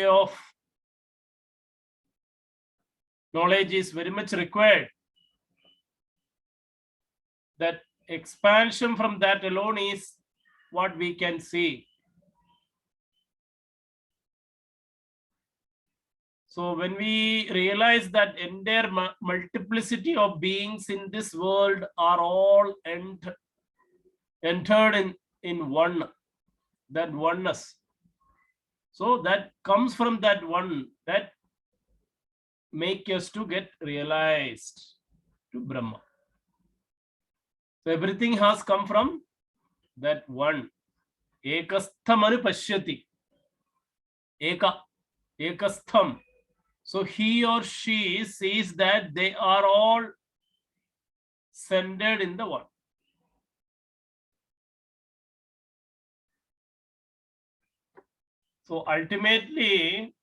of knowledge is very much required. That expansion from that alone is what we can see. So when we realize that entire multiplicity of beings in this world are all entered in one, that oneness. So that comes from that one, that make us to get realized to Brahma. So everything has come from that one. Ekasthamanu pashyati. Ekastham. So he or she sees that they are all centered in the one. So ultimately,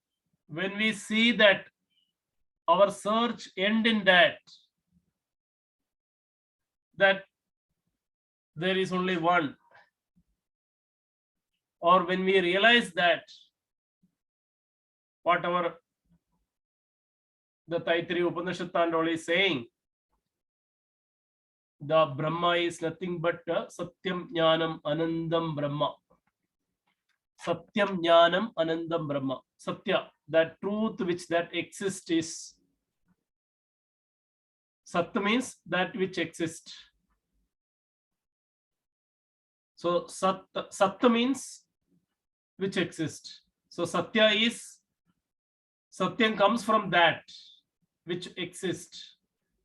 when we see that our search end in that there is only one, or when we realize that whatever the Taittiriya Upanishad is saying, the Brahma is nothing but Satyam Jnanam Anandam Brahma. Satyam Jnanam Anandam Brahma. Satya, that truth which that exists is Sat means that which exists. So Sat means which exists. So Satya is, Satyam comes from that which exists.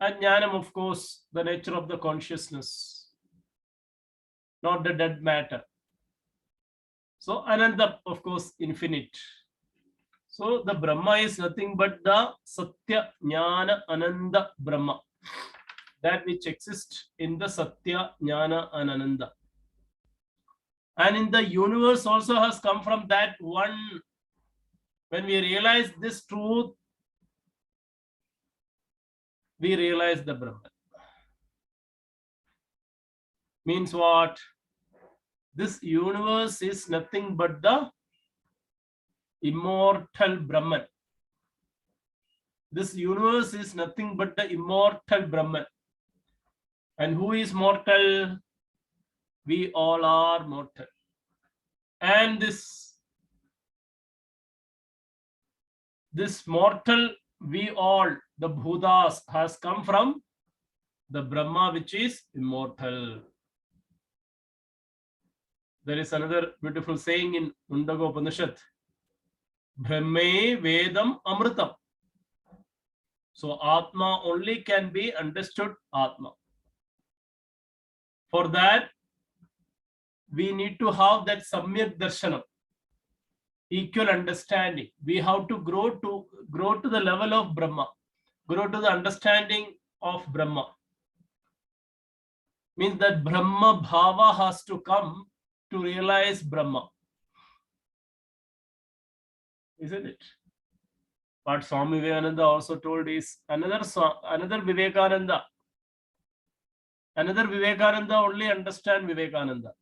And Jnanam, of course, the nature of the consciousness, not the dead matter. So Ananda, of course, infinite. So the Brahma is nothing but the Satya Jnana Ananda Brahma, that which exists in the Satya Jnana and Ananda. And in the universe also has come from that one. When we realize this truth, we realize the Brahman. Means what? This universe is nothing but the immortal Brahman. This universe is nothing but the immortal Brahman. And who is mortal? We all are mortal. And this mortal, we all, the Bhutas, has come from the Brahma, which is immortal. There is another beautiful saying in Mundaka Upanishad, Brahme Vedam Amritam. So Atma only can be understood Atma. For that, we need to have that Samyak Darshanam, equal understanding. We have to grow to the level of Brahma, grow to the understanding of Brahma. Means that Brahma Bhava has to come to realize Brahma. Isn't it? What Swami Vivekananda also told is another Vivekananda. Another Vivekananda only understand Vivekananda.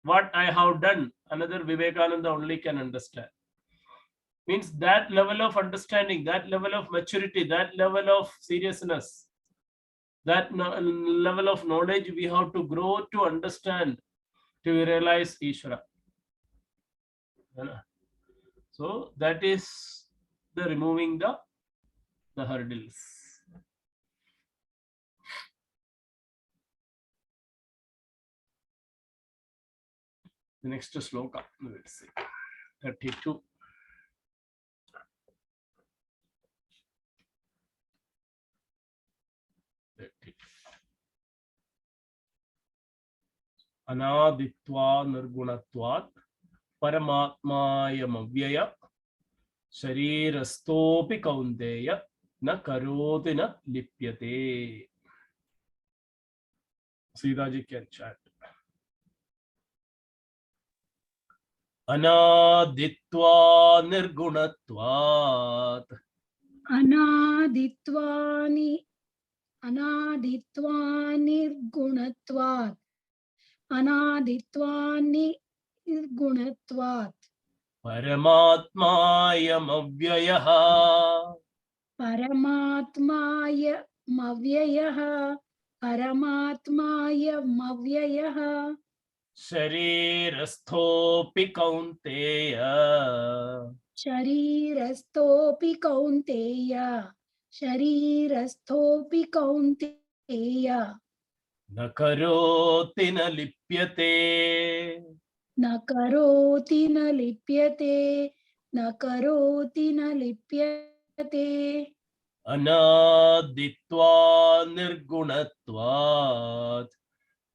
What I have done, another Vivekananda only can understand. Means that level of understanding, that level of maturity, that level of seriousness, that level of knowledge we have to grow to understand, to realize Ishvara. So that is the removing the hurdles. The next sloka, let's see, 32. Anaditva nirgunatvat paramatmayamavyaya sharirasthopi kaunteya na karoti na lipyate. Sitaji can chant. Anaditva nirgunatvat. Anaditva nirgunatvat. Anaditva nirgunatvat. परमात्मायमव्ययः परमात्मायमव्ययः परमात्मायमव्ययः शरीरस्थोऽपि कौन्तेय शरीरस्थोऽपि कौन्तेय शरीरस्थोऽपि कौन्तेय न करोति न लिप्यते न करोति न लिप्यते न करोति न लिप्यते अनादित्वा निर्गुणत्वात्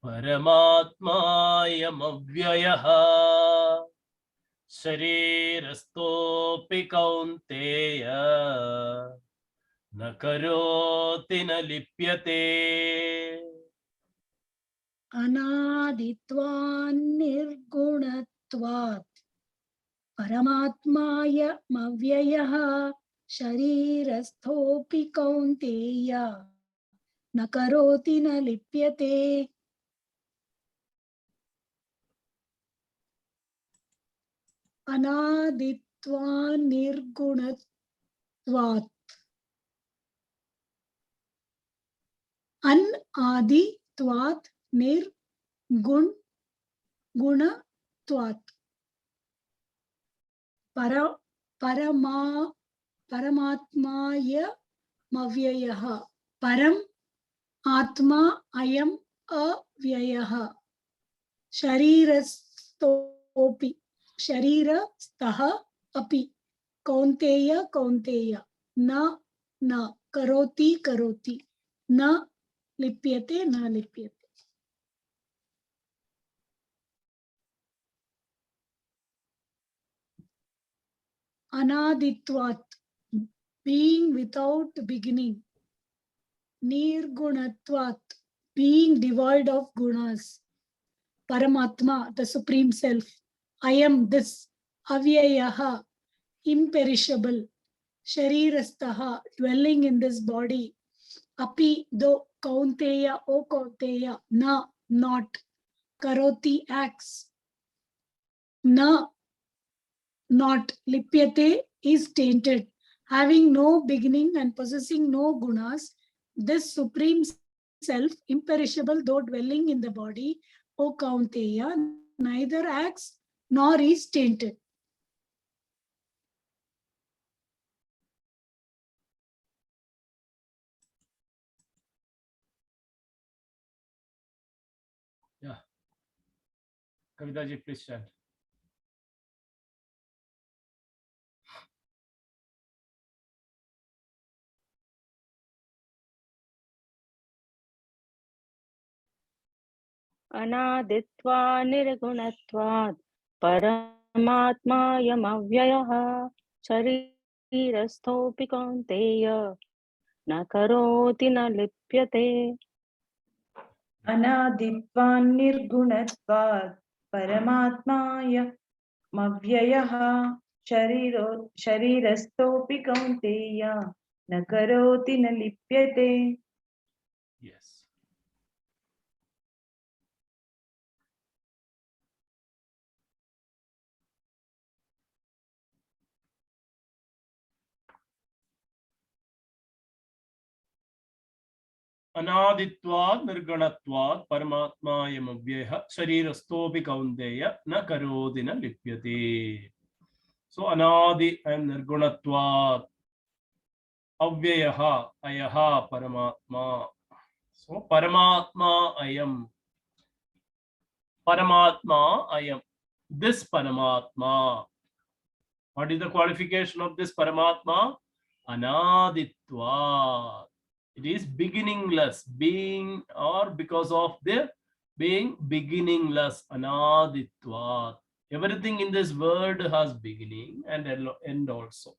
परमात्मायमव्ययः शरीरस्थोऽपि कौन्तेय न करोति न लिप्यते अनादित्वान् निर्गुणत्वात् परमात्मायमव्ययः शरीरस्थोऽपि कौन्तेय न करोति न लिप्यते अनादित्वान् निर्गुणत्वात् अनादित्वात् निर्गुणत्वात् परमात्मायमव्ययः परम् आत्मा अयम् अव्ययः शरीरस्थोऽपि शरीरस्थः अपि कौन्तेय कौन्तेय न करोति करोति न लिप्यते न लिप्यते अनादित्वात् being without beginning nirgunatvat being devoid of gunas Paramatma, the Supreme Self. I am this. Avyayaha, imperishable. Sharirastaha, dwelling in this body. Api, though, Kaunteya, O Kaunteya, na, not. Karoti, acts. Na, not. Lipyate is tainted. Having no beginning and possessing no gunas, this Supreme Self, imperishable, though dwelling in the body, O Kaunteya, neither acts nor is tainted. Yeah. Kavita ji, please chant. अनादित्वा निर्गुणत्वात् परमात्मायमव्ययः शरीरस्थोऽपि कौन्तेय न करोति न लिप्यते अनादित्वान् निर्गुणत्वात् परमात्मायमव्ययः शरीरस्थोऽपि कौन्तेय न करोति न लिप्यते. Yes. अनादित्वात् निर्गुणत्वात् परमात्मायमव्ययः शरीरस्थोऽपि कौन्तेय न करोति न लिप्यते. So anadi and nirgunatvat, avyayaha ayaha paramatma. So paramatma ayam, paramatma ayam, this paramatma. What is the qualification of this paramatma? Anaditva. It is beginningless, being or because of the being beginningless. Anaditva. Everything in this world has beginning and end also.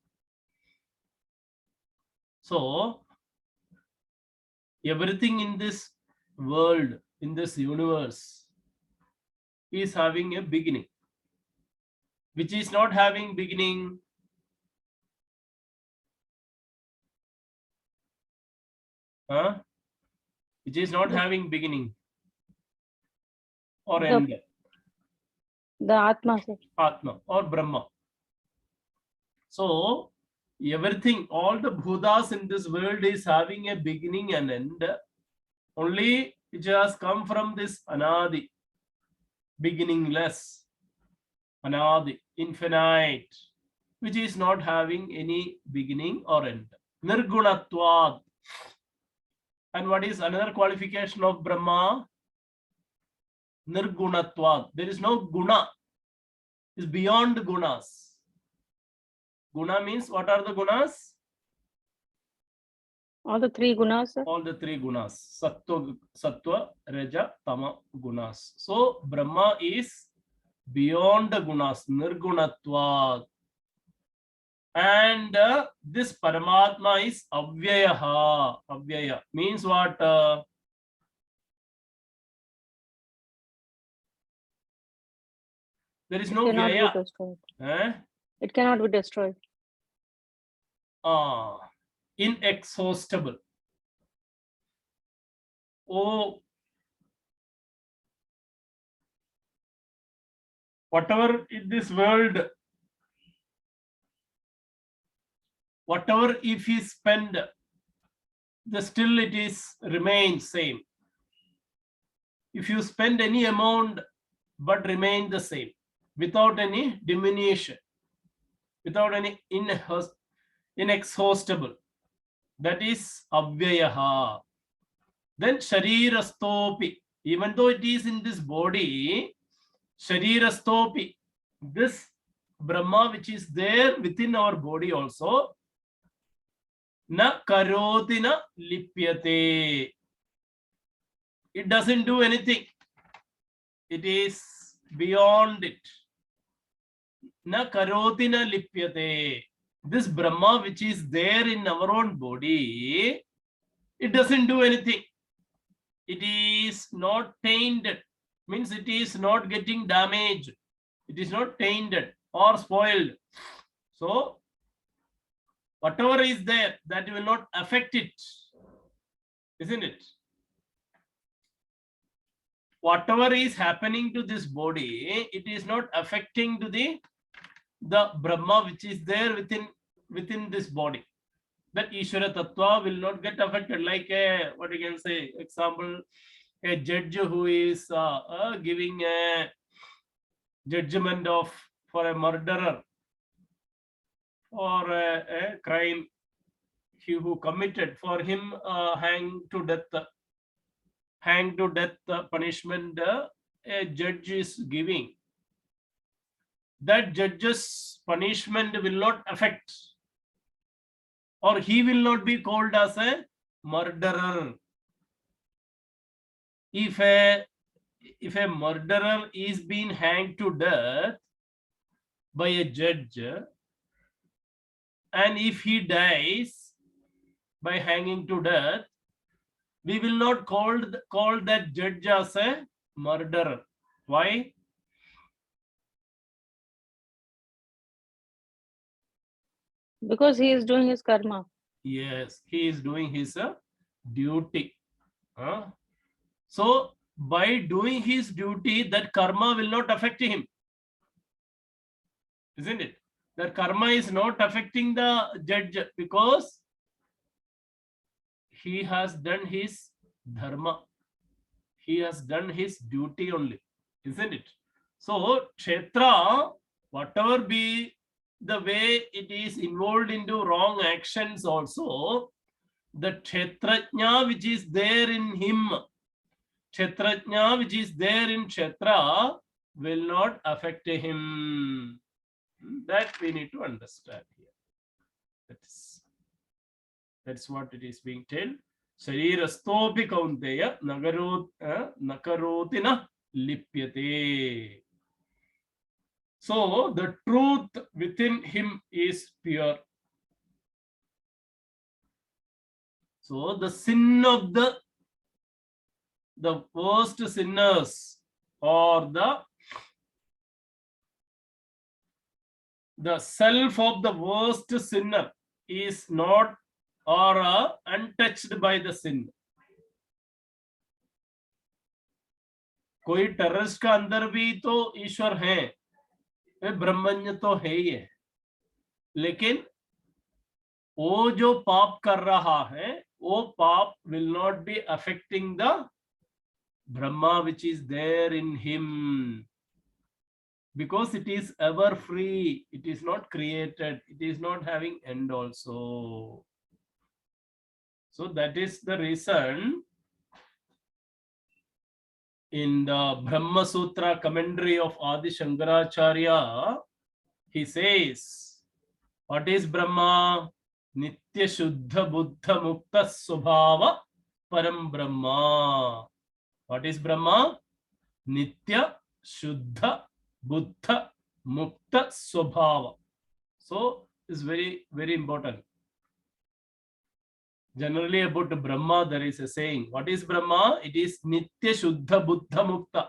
So everything in this world, in this universe, is having a beginning. Which is not having beginning? Which is not having beginning or end? The Atma, sir. Atma or Brahma. So everything, all the bhutas in this world is having a beginning and end. Only which has come from this anadi, beginningless, anadi, infinite, which is not having any beginning or end. Nirgunatvad. And what is another qualification of Brahma? Nirgunatvad. There is no guna. It's beyond gunas. Guna means, what are the gunas? All the three gunas, sir. All the three gunas. Sattva, Raja, Tama gunas. So Brahma is beyond the gunas. Nirgunatvad. And this Paramatma is Avyayaha. Avyaya means what? There is no Cannot be Vyaya. destroyed. Eh? It cannot be destroyed. Inexhaustible. Oh, whatever in this world, whatever if he spend, the still it is remains same. If you spend any amount but remain the same, without any diminution, without any inexhaustible, that is Avyayaha. Then Sharirastopi, even though it is in this body, Sharirastopi, this Brahma which is there within our body also, na karoti na lipyate. It doesn't do anything. It is beyond it. Na karoti na lipyate. This Brahma which is there in our own body, it doesn't do anything. It is not tainted. Means it is not getting damaged. It is not tainted or spoiled. So whatever is there, that will not affect it, isn't it? Whatever is happening to this body, it is not affecting to the Brahma which is there within this body. That Ishvara Tattva will not get affected. Like a, what you can say, example, a judge who is giving a judgment for a murderer or a crime he who committed, for him hang to death punishment a judge is giving. That judge's punishment will not affect, or he will not be called as a murderer. If a murderer is being hanged to death by a judge, and if he dies by hanging to death, we will not call that judge as a murderer. Why? Because he is doing his karma. Yes, he is doing his duty. So by doing his duty, that karma will not affect him, isn't it? That karma is not affecting the judge because he has done his dharma. He has done his duty only, isn't it? So kshetra, whatever be the way it is involved into wrong actions also, the kshetrajna which is there in him, kshetrajna which is there in kshetra will not affect him. That we need to understand here. That's what it is being told. Sharirastopi kaunteya nakaroti na lipyate. So the truth within him is pure. So the sin of the worst sinners, or the self of the worst sinner is not or untouched by the sin. कोई terrorist का अंदर भी तो ईश्वर है, वे ब्रह्मण्य तो है ही है, लेकिन वो जो पाप कर रहा है, वो पाप will not be affecting the Brahma which is there in him, because it is ever free, it is not created, it is not having end also. So that is the reason in the Brahma Sutra commentary of Adi Shankaracharya, he says, what is Brahma? Nitya Shuddha Buddha Mukta Swabhava Param Brahma. What is Brahma? Nitya Shuddha Buddha Mukta Swabhava. So it's very, very important. Generally about Brahma there is a saying. What is Brahma? It is Nitya Shuddha Buddha Mukta.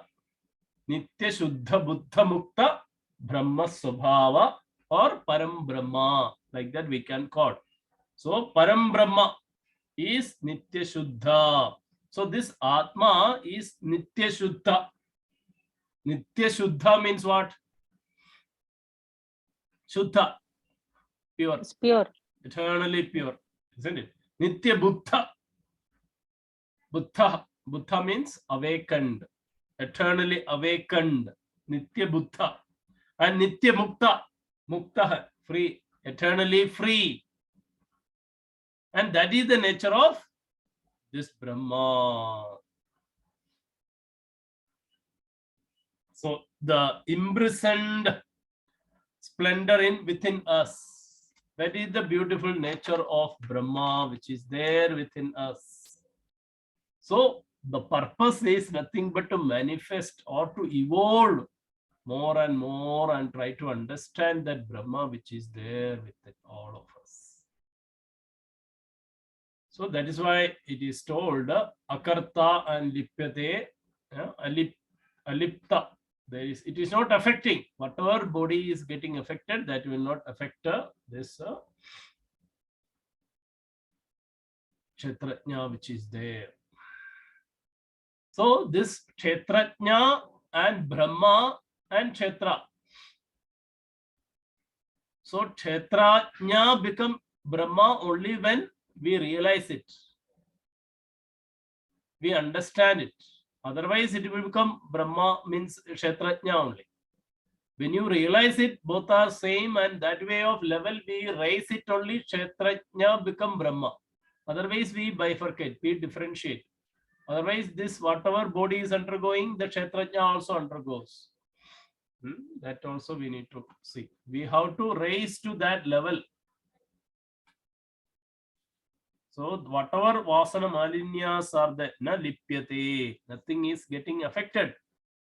Nitya Shuddha Buddha Mukta Brahma Swabhava or Param Brahma. Like that we can call. So Param Brahma is Nitya Shuddha. So this Atma is Nitya Shuddha. Nitya Shuddha means what? Shuddha, pure, It's pure. eternally pure, isn't it? Nitya Buddha. Buddha means awakened, eternally awakened. Nitya Buddha. And Nitya Mukta. Mukta, free, eternally free. And that is the nature of this Brahma. So the imprisoned splendor within us, that is the beautiful nature of Brahma which is there within us. So the purpose is nothing but to manifest or to evolve more and more and try to understand that Brahma which is there within all of us. So that is why it is told akarta and lipyate, alipta. It is not affecting. Whatever body is getting affected, that will not affect this Kshetrajna which is there. So this Kshetrajna and Brahma and Kshetra. So Kshetrajna become Brahma only when we realize it. We understand it. Otherwise it will become Brahma means Kshetrajna only. When you realize it, both are same, and that way of level we raise it only, Kshetrajna become Brahma. Otherwise we bifurcate, we differentiate. Otherwise this whatever body is undergoing, the Kshetrajna also undergoes. That also we need to see. We have to raise to that level. So whatever vasana malinyas are there, na lipyate, nothing is getting affected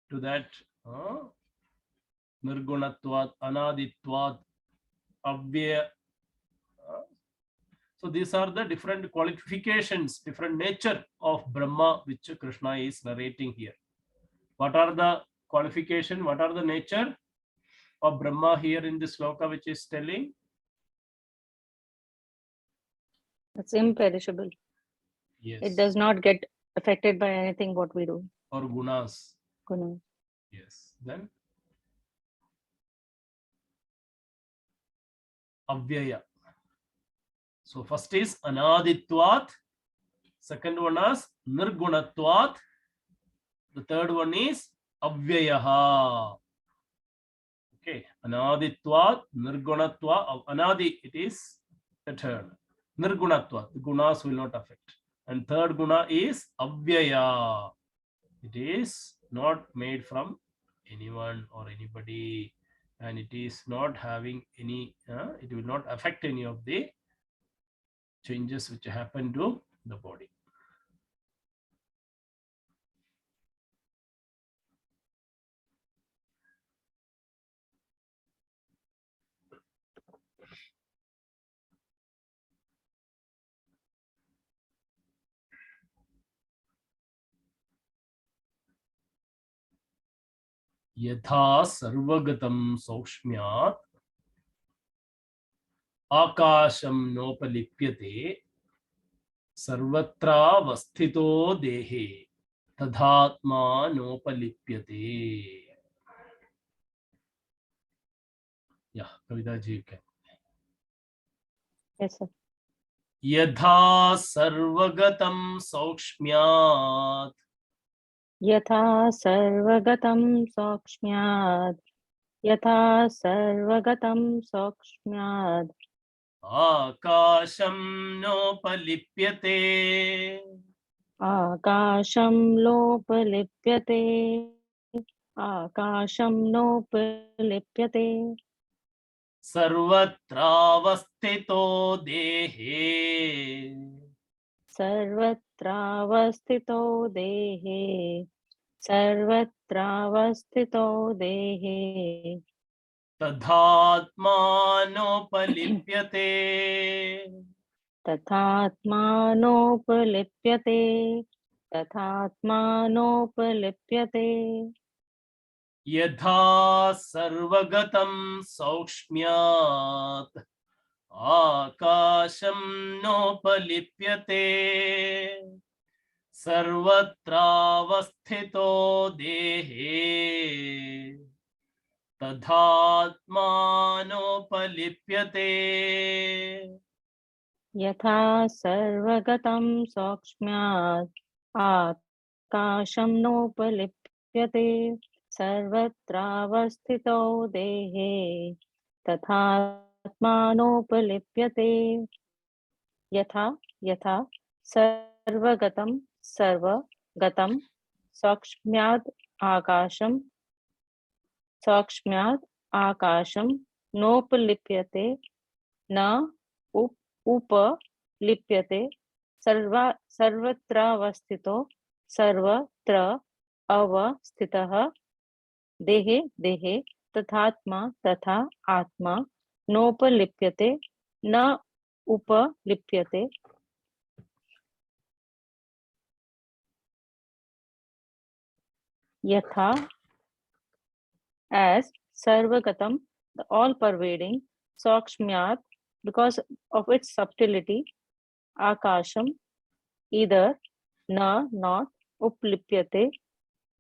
to that nirgunatvat, anaditvat, avyaya. So these are the different qualifications, different nature of Brahma which Krishna is narrating here. What are the qualification? What are the nature of Brahma here in this sloka which is telling? It's imperishable. Yes. It does not get affected by anything what we do. Or gunas. Guna. Yes. Then avyaya. So first is anaditvat, second one is nirgunatvat, the third one is avyayaha. Okay, anaditvat, nirgunatvat, anadi it is eternal. Nirgunatvat, the gunas will not affect. And third guna is avyaya. It is not made from anyone or anybody, and it is not having any, it will not affect any of the changes which happen to the body. Yatha sarvagatam saushmyat akasham nopalipyate sarvatra vasthito dehe tadhatma nopalipyate. Yeah, Kavita ji can. Yes, sir. यथा सर्वगतं सौक्ष्म्यात् यथा सर्वगतं सौक्ष्म्यात् यथा सर्वगतं सौक्ष्म्यात् आकाशं नोपलिप्यते आकाशं लोपलिप्यते आकाशं नोपलिप्यते सर्वत्रावस्थितो देहे सर्वत्रावस्थितो देहे सर्वत्रावस्थितो देहे तथात्मानोपलिप्यते तथात्मानोपलिप्यते तथात्मानोपलिप्यते यथा सर्वगतं सौक्ष्म्यात् आकाशं नोपलिप्यते सर्वत्रावस्थितो देहे तथात्मानोपलिप्यते यथा सर्वगतं सौक्ष्म्यात् आकाशं नोपलिप्यते सर्वत्रावस्थितो देहे तथात्मानोपलिप्यते यथा यथा सर्वगतं सौक्ष्म्यात् आकाशं नोपलिप्यते न उपलिप्यते सर्वत्र अवस्थितः देहे तथा आत्मा नोपलिप्यते न उपलिप्यते यथा as sarvagatam, the all pervading, sakshmyat, because of its subtlety, akasham, either na, not, uplipyate,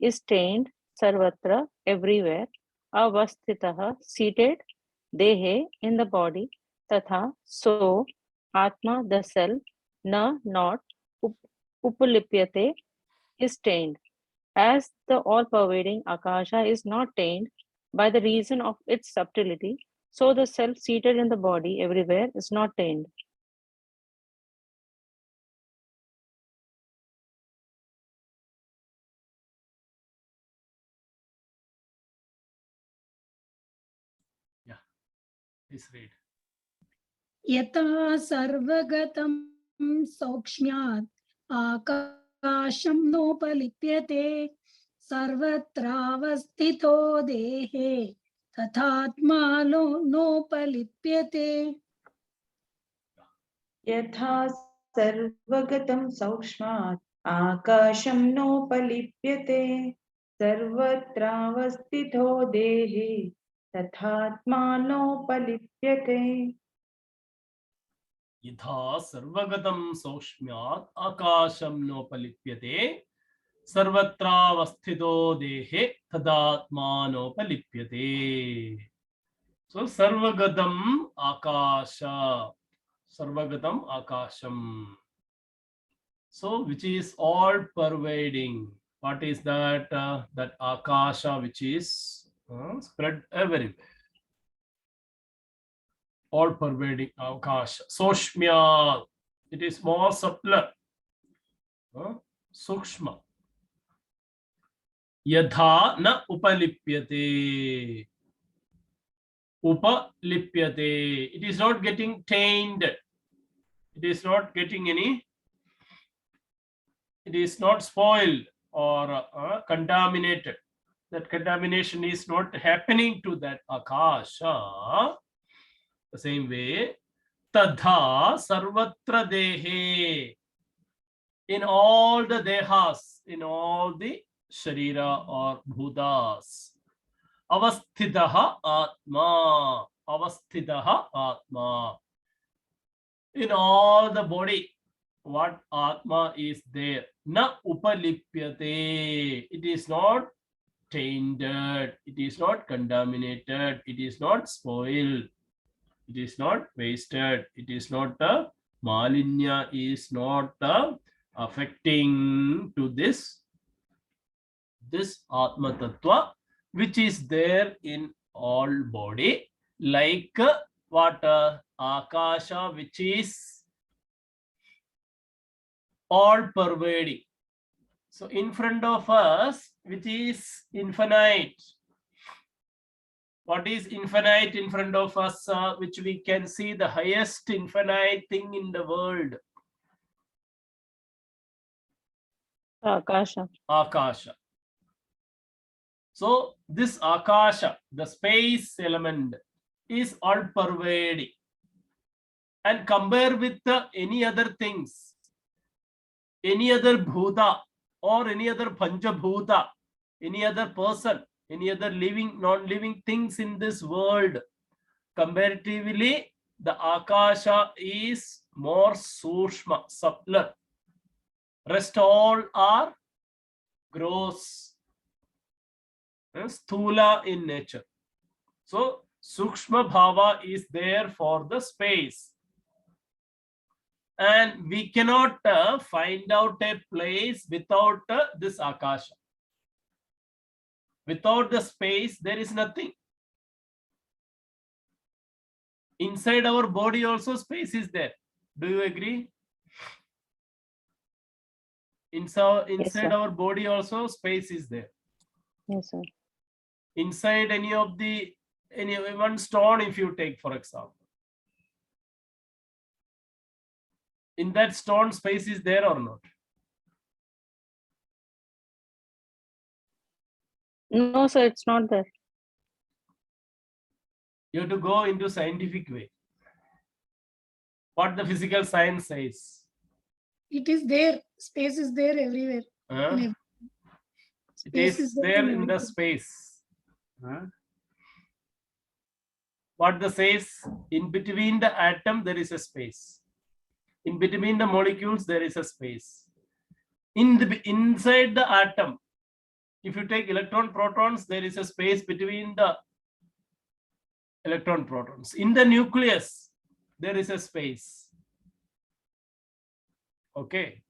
is stained, sarvatra, everywhere, avasthitah, seated, dehe, in the body, tatha, so, atma, the self, na, not, upalipyate, is stained. As the all-pervading Akasha is not tainted by the reason of its subtlety, so the self seated in the body everywhere is not tainted. Please read. यथा सर्वगतं सौक्ष्म्यात् आकाशं नोपलिप्यते सर्वत्रावस्थितो देहे तथात्मानो नोपलिप्यते यथा सर्वगतं सौक्ष्मात् आकाशं नोपलिप्यते सर्वत्रावस्थितो देहे तथात्मानोपलिप्यते यथा सर्वगतं सौक्ष्म्यात् आकाशं नोपलिप्यते सर्वत्रावस्थितो देहे तदात्मानोपलिप्यते. So sarvagatam akasham. So which is all pervading. What is that? That akasha which is spread everywhere. All pervading akasha. Soshmya, it is more subtler. Sukshma. Yadha na upalipyate. Upalipyate. It is not getting tainted. It is not getting any. It is not spoiled or contaminated. That contamination is not happening to that akasha. The same way, tadha sarvatra dehe. In all the dehas, in all the sharira or bhutas. Avasthitaha atma. Avasthitaha atma. In all the body, what atma is there? Na upalipyate. It is not tainted. It is not contaminated. It is not spoiled. It is not wasted. It is not malinya is not affecting to this Atma Tattva, which is there in all body, like what Akasha, which is all pervading. So in front of us, which is infinite. What is infinite in front of us, which we can see the highest infinite thing in the world? Akasha. Akasha. So this Akasha, the space element, is all pervading. And compare with any other things, any other bhuta or any other panchabhuta, any other person, any other living, non-living things in this world, comparatively, the Akasha is more sushma, subtler. Rest all are gross, sthula in nature. So Sukshma Bhava is there for the space. And we cannot find out a place without this Akasha. Without the space, there is nothing. Inside our body also space is there. Do you agree? Inside our body also space is there. Yes, sir. Inside any one stone, if you take, for example, in that stone, space is there or not? No, sir, it's not there. You have to go into scientific way. What the physical science says. It is there. Space is there everywhere. Huh? In It Space is is there there in in the everything. space. Huh? What the says, in between the atom there is a space. In between the molecules there is a space. Inside the atom, if you take electron protons, there is a space between the electron protons. In the nucleus, there is a space. Okay.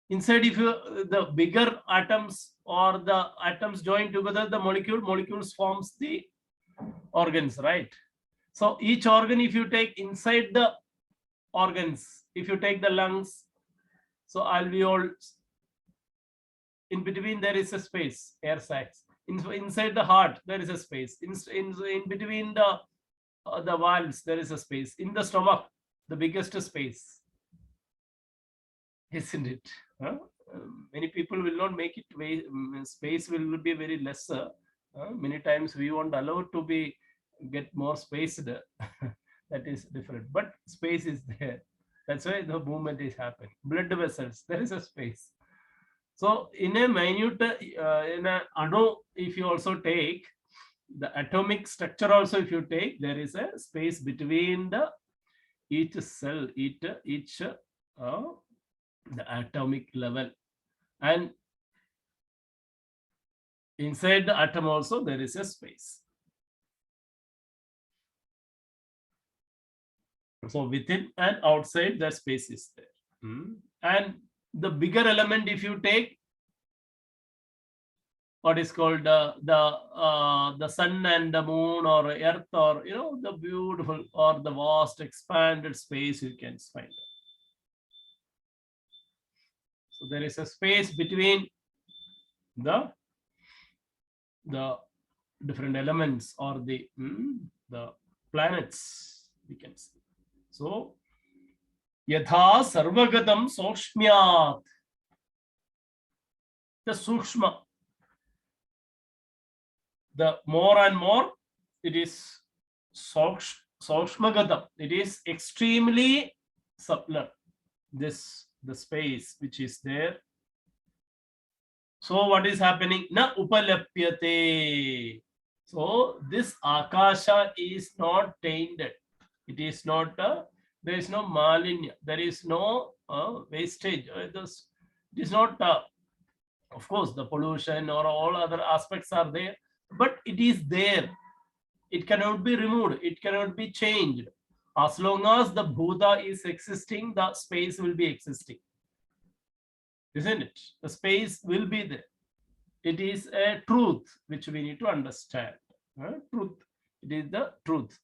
Inside, if you the bigger atoms or the atoms join together, the molecules forms the organs, right? So each organ, if you take inside the organs, if you take the lungs, so alveoles, in between there is a space, air sacs. Inside the heart, there is a space. In between the valves, there is a space. In the stomach, the biggest space. Isn't it? Huh? Many people will not make it. Space will be very lesser. Many times we won't allow to be get more space. That is different. But space is there. That's why the movement is happening. Blood vessels, there is a space. So in a minute, in an anu, if you also take the atomic structure, also if you take, there is a space between the each cell, each the atomic level, and inside the atom also there is a space. So within and outside that space is there. And the bigger element, if you take what is called the sun and the moon or earth, or the beautiful or the vast expanded space, you can find. So there is a space between the different elements or the planets, we can see. So yatha sarvagatam sokshmyat, the sukshma, the more and more it is sokshmagatam, it is extremely subtler, the space which is there. So what is happening? Na upalapyate. So this akasha is not tainted. It is not, there is no malinya, there is no wastage. It is not, of course, the pollution or all other aspects are there, but it is there. It cannot be removed. It cannot be changed. As long as the Bhuta is existing, the space will be existing. Isn't it? The space will be there. It is a truth which we need to understand. Truth. It is the truth.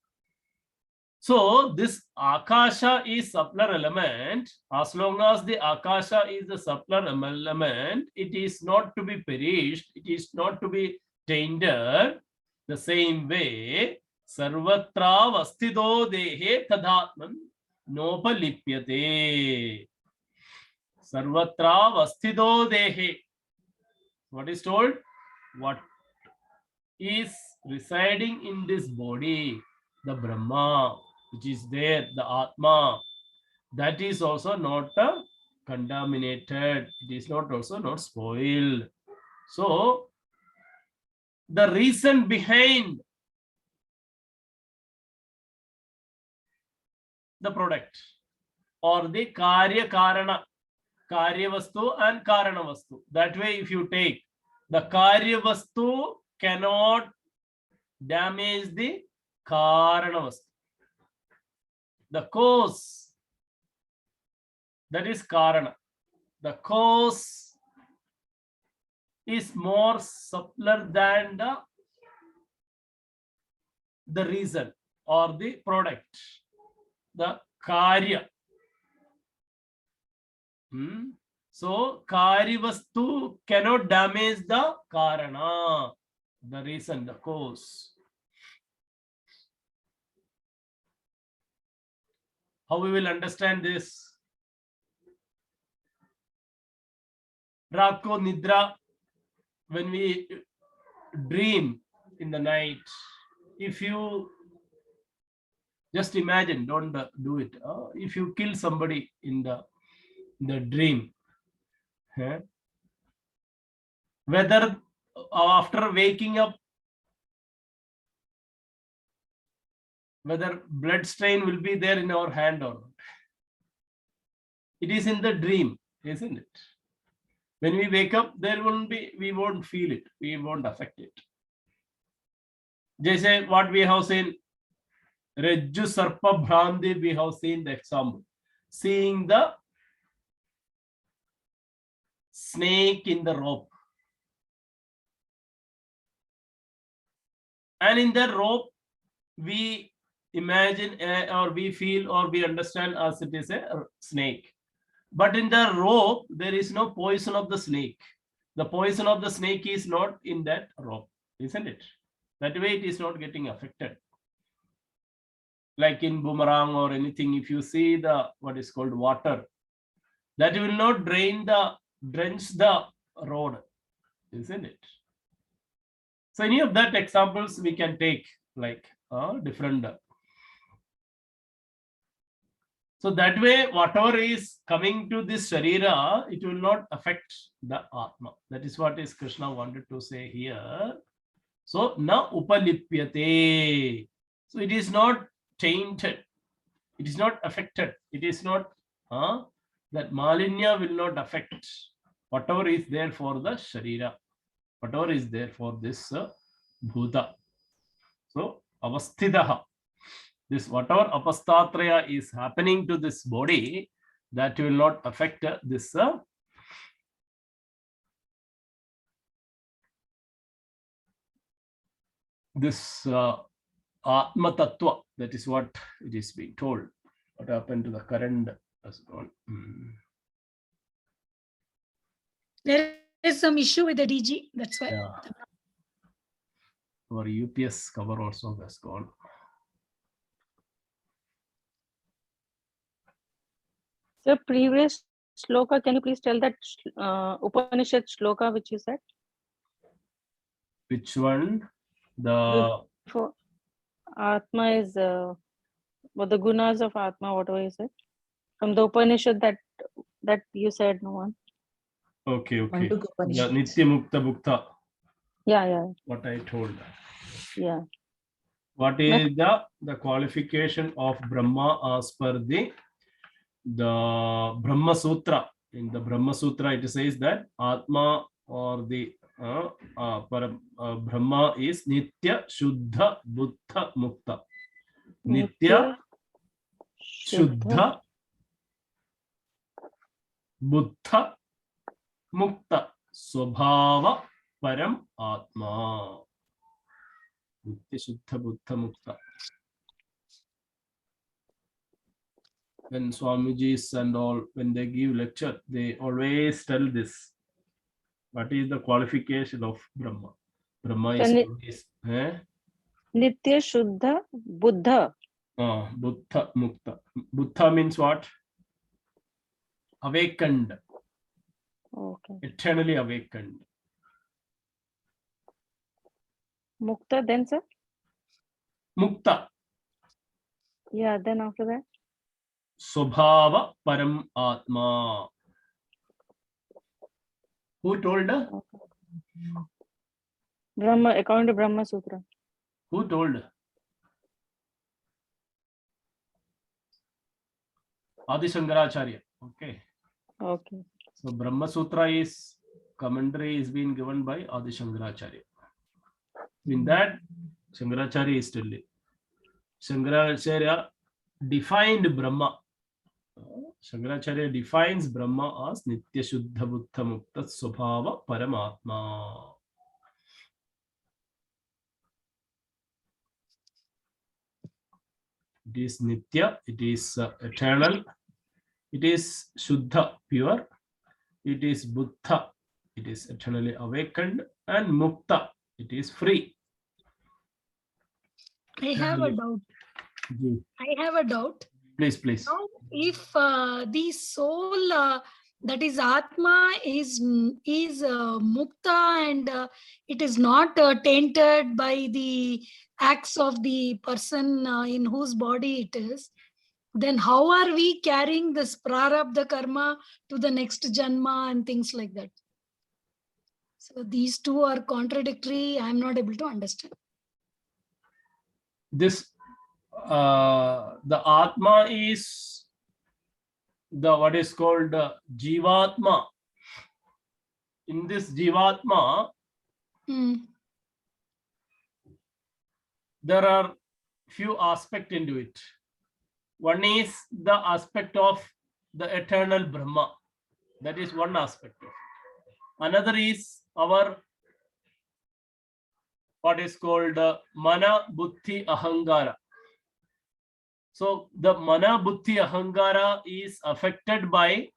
So this Akasha is subtler element. As long as the Akasha is the subtler element, it is not to be perished. It is not to be tainted. The same way, Sarvatra Vastido Dehe Tadatman Nopalipyate. Sarvatra Vastido Dehe. What is told? What is residing in this body, the Brahma, which is there, the Atma, that is also not contaminated. It is not also not spoiled. So the reason behind the product or the Karya Karana, Karya Vastu and Karana Vastu. That way, if you take the Karya Vastu cannot damage the Karana Vastu. The cause, that is Karana. The cause is more subtler than the reason or the product, the Karya. So Karya Vastu cannot damage the Karana, the reason, the cause. How we will understand this? Raat ko nidra, when we dream in the night, if you just imagine, don't do it. If you kill somebody in the dream, whether after waking up, whether blood stain will be there in our hand or not. It is in the dream, isn't it? When we wake up, there won't be, we won't feel it, we won't affect it. Just what we have seen, Rajju Sarpa Bhrandi, we have seen the example. Seeing the snake in the rope. And in the rope, we imagine or we feel or we understand as it is a snake. But in the rope, there is no poison of the snake. The poison of the snake is not in that rope, isn't it? That way it is not getting affected. Like in boomerang or anything, if you see the what is called water, that will not drench the road, isn't it? So any of that examples we can take like different. So that way, whatever is coming to this Sharira, it will not affect the Atma. That is what is Krishna wanted to say here. So, na upalipyate. So it is not tainted. It is not affected. It is not, that Malinya will not affect whatever is there for the Sharira. Whatever is there for this Bhuta. So, avasthidaha. This whatever apastatraya is happening to this body, that will not affect this Atma Tattva. That is what it is being told. What happened to the current has gone. There is some issue with the DG. That's why. Yeah. Our UPS cover also has gone. The previous shloka, can you please tell that Upanishad shloka which you said? Which one? The For Atma is what the gunas of Atma, whatever you said from the Upanishad that you said, no one. okay. Mandukya The Upanishad. Nitya Mukta Bhukta. Yeah. What I told. Yeah. What is the qualification of Brahma as per the Brahma Sutra? In the Brahma Sutra, it says that Atma or the Brahma is Nitya Shuddha Buddha Mukta. Nitya Shuddha Buddha Mukta Swabhava Param Atma. Nitya Shuddha Buddha Mukta. When Swamijis and all, when they give lecture, they always tell this. What is the qualification of Brahma? Brahma is always Nitya Shuddha Buddha. Buddha Mukta. Buddha means what? Awakened. Okay. Eternally awakened. Mukta, then sir? Mukta. Yeah, then after that? Swabhava Param Atma. Who told? Brahma, according to Brahma Sutra. Who told? Adi Shankaracharya. Okay. Okay. So Brahma Sutra is commentary is being given by Adi Shankaracharya. In that, Shankaracharya is telling. Shankaracharya defined Brahma. Shankaracharya defines Brahma as Nitya Shuddha Buddha Mukta Swabhava Paramatma. It is Nitya, it is eternal, it is Shuddha, pure, it is Buddha, it is eternally awakened, and Mukta, it is free. I have a doubt. Please. Now, if the soul, that is Atma, is Mukta, and it is not tainted by the acts of the person in whose body it is, then how are we carrying this prarabdha karma to the next janma and things like that? So these two are contradictory. I'm not able to understand. This the Atma is the what is called Jivatma. In this Jivatma, there are few aspects into it. One is the aspect of the eternal Brahma. That is one aspect of it. Another is our what is called Mana Buddhi Ahangara. So the Mana Buddhi Ahangara is affected by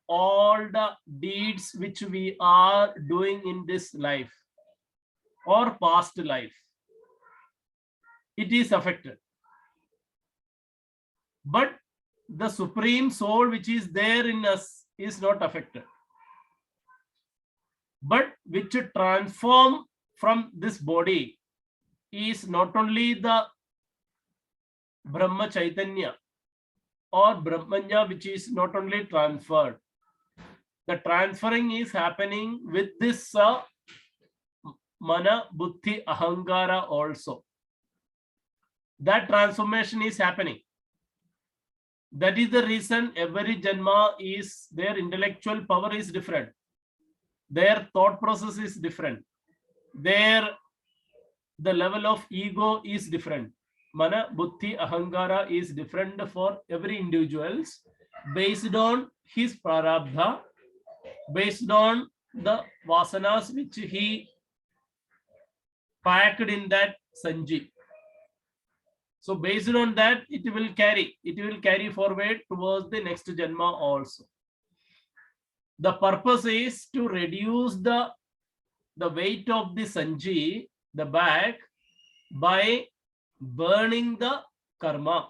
all the deeds which we are doing in this life or past life. It is affected. But the Supreme Soul which is there in us is not affected. But which transform from this body is not only the Brahma Chaitanya or Brahmanya, which is not only transferred. The transferring is happening with this Mana Buddhi Ahangara also. That transformation is happening. That is the reason every Janma is, their intellectual power is different. Their thought process is different. The level of ego is different. Mana Buddhi Ahangara is different for every individuals based on his prarabdha, based on the vasanas which he packed in that sanji. So based on that, it will carry forward towards the next janma also. The purpose is to reduce the weight of the sanji, the bag, by burning the karma,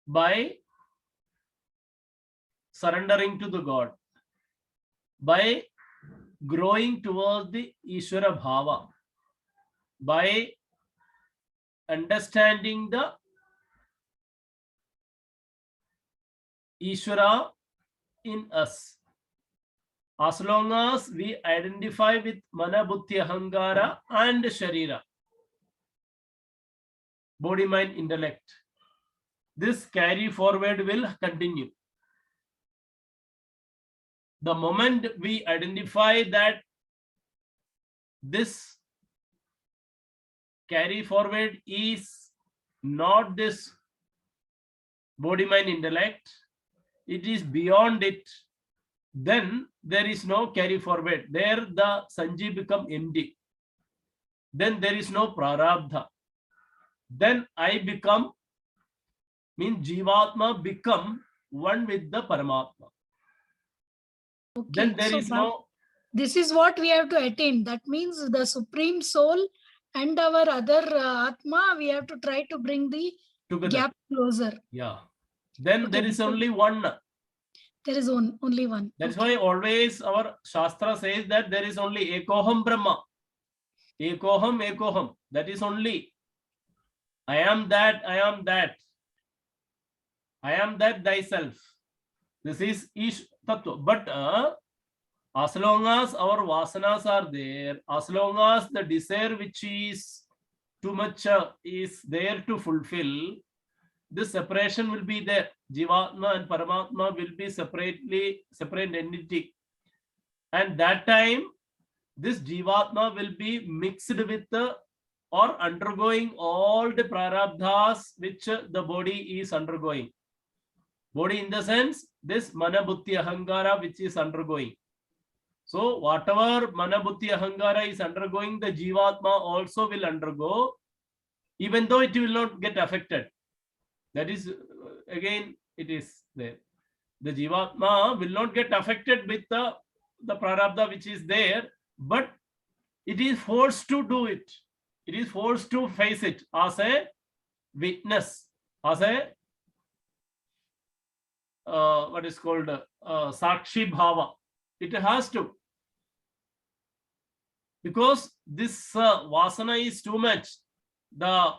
by surrendering to the God, by growing towards the Ishvara Bhava, by understanding the Ishvara in us. As long as we identify with Mana Buddhi Ahangara and Sharira, body, mind, intellect, this carry forward will continue. the moment we identify that this carry forward is not this body, mind, intellect, it is beyond it, then there is no carry forward. There the Sanji become empty. Then there is no prarabdha. Then I become, means Jivatma become one with the Paramatma. Okay. Then there so is that- no, this is what we have to attain. That means the supreme soul and our other Atma, we have to try to bring the together. gap closer. Yeah. Then Okay, there is because- only one. There is only one. That's Okay. why always our Shastra says that there is only Ekoham Brahma. Ekoham, Ekoham. That is only. I am that, I am that. I am that thyself. This is Ish Tattva. But as long as our vasanas are there, as long as the desire which is too much is there to fulfill, this separation will be there. Jivatma and Paramatma will be separate entity. And that time, this Jivatma will be mixed with or undergoing all the prarabdhas which the body is undergoing. Body in the sense, this Mana Buddhi Ahankara which is undergoing. So whatever Mana Buddhi Ahankara is undergoing, the Jivatma also will undergo, even though it will not get affected. That is, again, it is there. The Jivatma will not get affected with the prarabdha which is there, but it is forced to do it. It is forced to face it as a witness, as a what is called Sakshi Bhava. It has to. Because this vasana is too much. The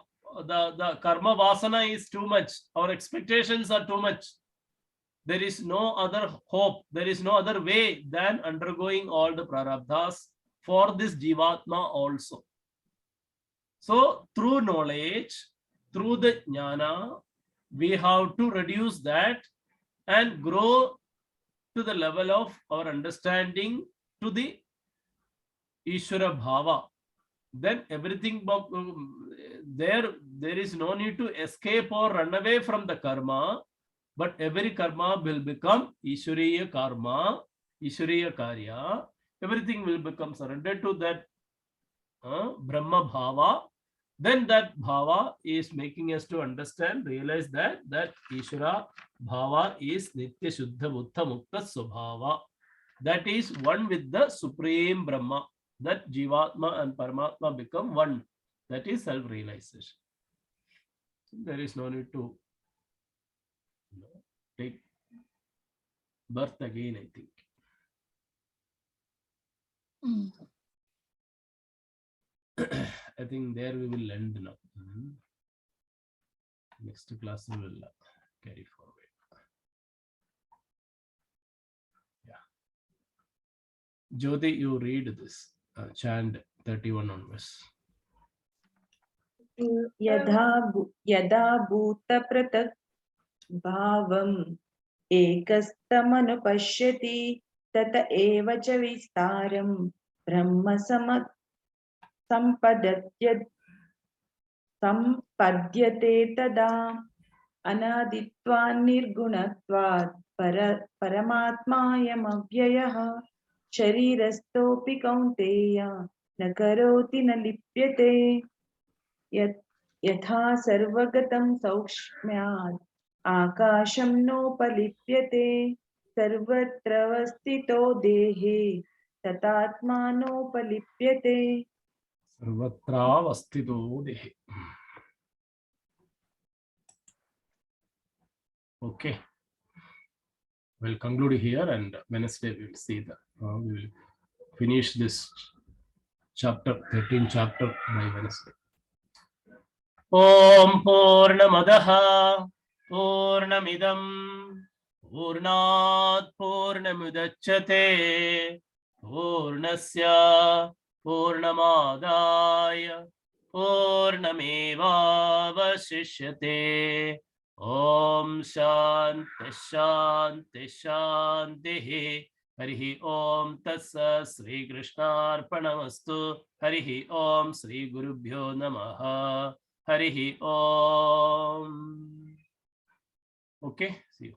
karma vasana is too much. Our expectations are too much. There is no other hope. There is no other way than undergoing all the prarabdhas for this Jivatma also. So through knowledge, through the jnana, we have to reduce that and grow to the level of our understanding to the Ishvara Bhava. Then everything there is no need to escape or run away from the karma, but every karma will become Ishwariya karma, Ishwariya karya. Everything will become surrendered to that Brahma Bhava. Then that Bhava is making us to understand, realize that Ishvara Bhava is Nitya Shuddha Buddha Mukta Swabhava. That is one with the Supreme Brahma. That Jivatma and Paramatma become one. That is self-realization. There is no need to take birth again, I think. Mm. I think there we will end now. Next class we will carry forward. Yeah. Jyoti, you read this chant 31 onwards. यदा भूतपृथक् भावम् एकस्तमनुपश्यति तत एव च विस्तारं ब्रह्म सम्पद्यते तदा अनादित्वान् निर्गुणत्वात् परमात्मायमव्ययः शरीरस्थोऽपि कौन्तेय न करोति न लिप्यते यथा सर्वगतं सौक्ष्म्यात् आकाशं नोपलिप्यते सर्वत्र वस्थितो देहे तथात्मानोपलिप्यते सर्वत्र वस्थितो देहे. Okay. We'll conclude here, and Wednesday we will see that we will finish this chapter, 13th chapter by Wednesday. Om Purnamadaha Purnamidam Purnat Purnamudachyate Purnasya Purnamadaya Purnameva Vasishyate. Om Shanti Shanti Shanti. Harihi Om Tatsa Sri Krishnarpanamastu. Harihi Om Sri Gurubhyo Namaha. Harihi Om. Okay, see you.